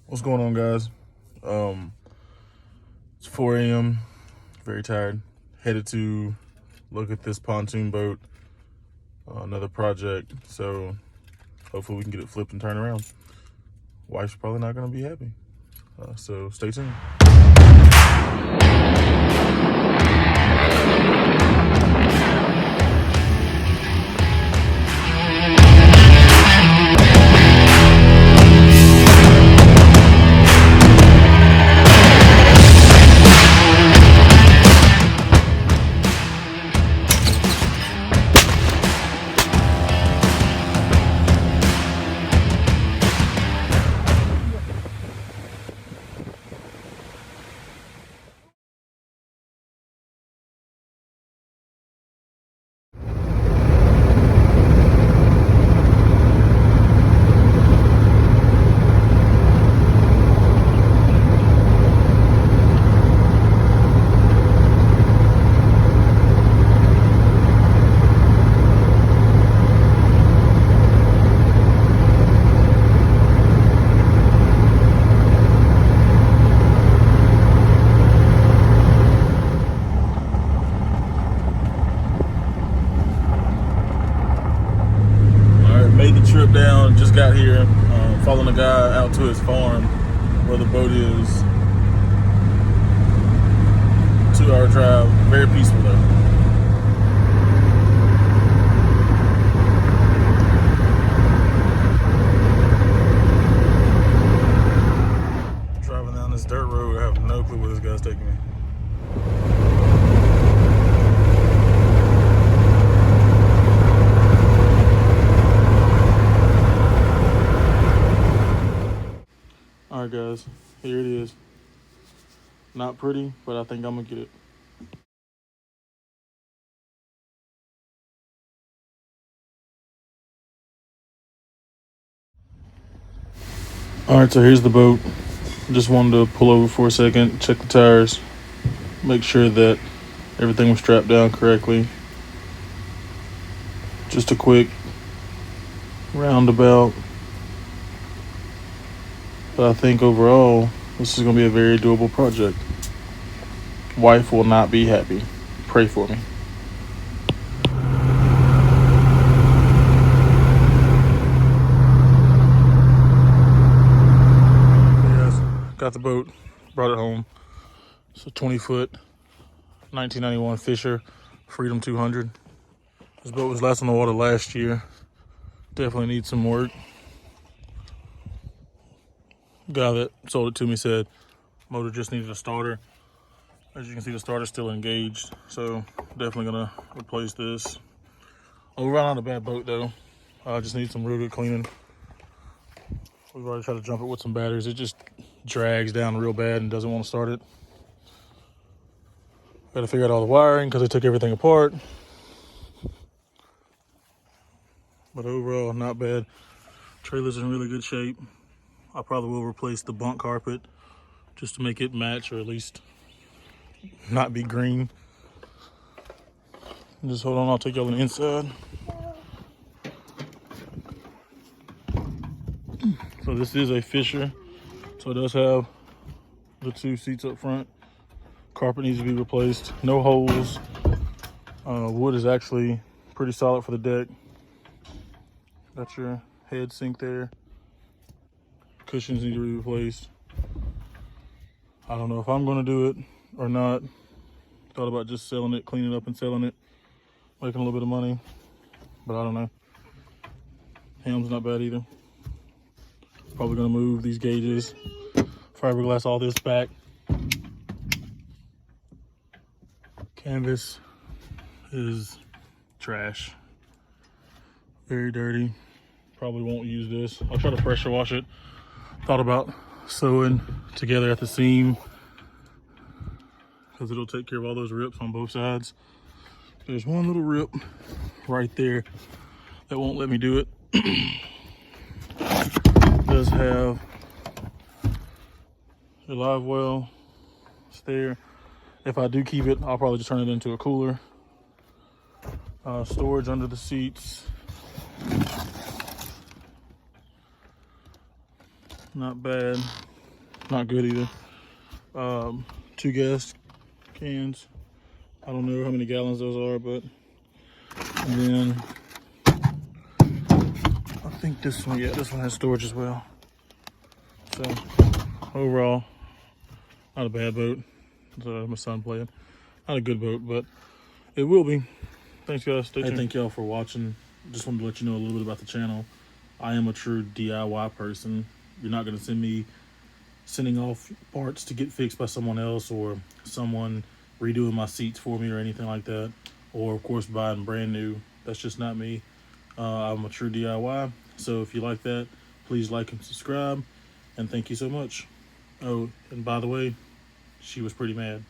What's going on, guys? It's 4 a.m. Very tired. Headed to look at this pontoon boat. Another project. So hopefully we can get it flipped and turned around. Wife's probably not going to be happy. So stay tuned. Made the trip down, just got here, following a guy out to his farm where the boat is. 2-hour drive, very peaceful though. Driving down this dirt road, I have no clue where this guy's taking me. Alright guys, here it is. Not pretty, but I think I'm gonna get it. Alright, so here's the boat. Just wanted to pull over for a second, check the tires, make sure that everything was strapped down correctly. Just a quick roundabout. But I think overall, this is going to be a very doable project. Wife will not be happy. Pray for me. Yes, got the boat, brought it home. It's a 20-foot 1991 Fisher Freedom 200. This boat was last on the water last year. Definitely needs some work. Guy that sold it to me said motor just needed a starter. As you can see, the starter's still engaged, so definitely gonna replace this. Overall, not a bad boat though. I just need some real good cleaning. We've already tried to jump it with some batteries. It just drags down real bad and doesn't want to start it. Got to figure out all the wiring because they took everything apart. But overall, not bad. Trailer's in really good shape. I probably will replace the bunk carpet just to make it match, or at least not be green. Just hold on, I'll take y'all on the inside. So this is a Fisher. So it does have the 2 seats up front. Carpet needs to be replaced. No holes. Wood is actually pretty solid for the deck. Got your head sink there. Cushions need to be replaced. I don't know if I'm going to do it or not. Thought about just selling it, cleaning it up and selling it, making a little bit of money, but I don't know. Helm's not bad either. Probably going to move these gauges, fiberglass all this back. Canvas is trash. Very dirty. Probably won't use this. I'll try to pressure wash it. Thought about sewing together at the seam because it'll take care of all those rips on both sides. There's one little rip right there that won't let me do it. It does have a live well. It's there. If I do keep it, I'll probably just turn it into a cooler. Storage under the seats. Not bad. not good either. 2 gas cans. I don't know how many gallons those are, but and then I think this one, yeah, this one has storage as well. So overall, not a bad boat. My son playing. Not a good boat, but it will be. Thanks, guys. Stay tuned. Thank y'all for watching. Just wanted to let you know a little bit about the channel. I am a true DIY person. You're not going to send me sending off parts to get fixed by someone else, or someone redoing my seats for me or anything like that, or of course buying brand new. That's just not me. I'm a true DIY. So if you like that, please like and subscribe, and thank you so much. Oh, and by the way, she was pretty mad.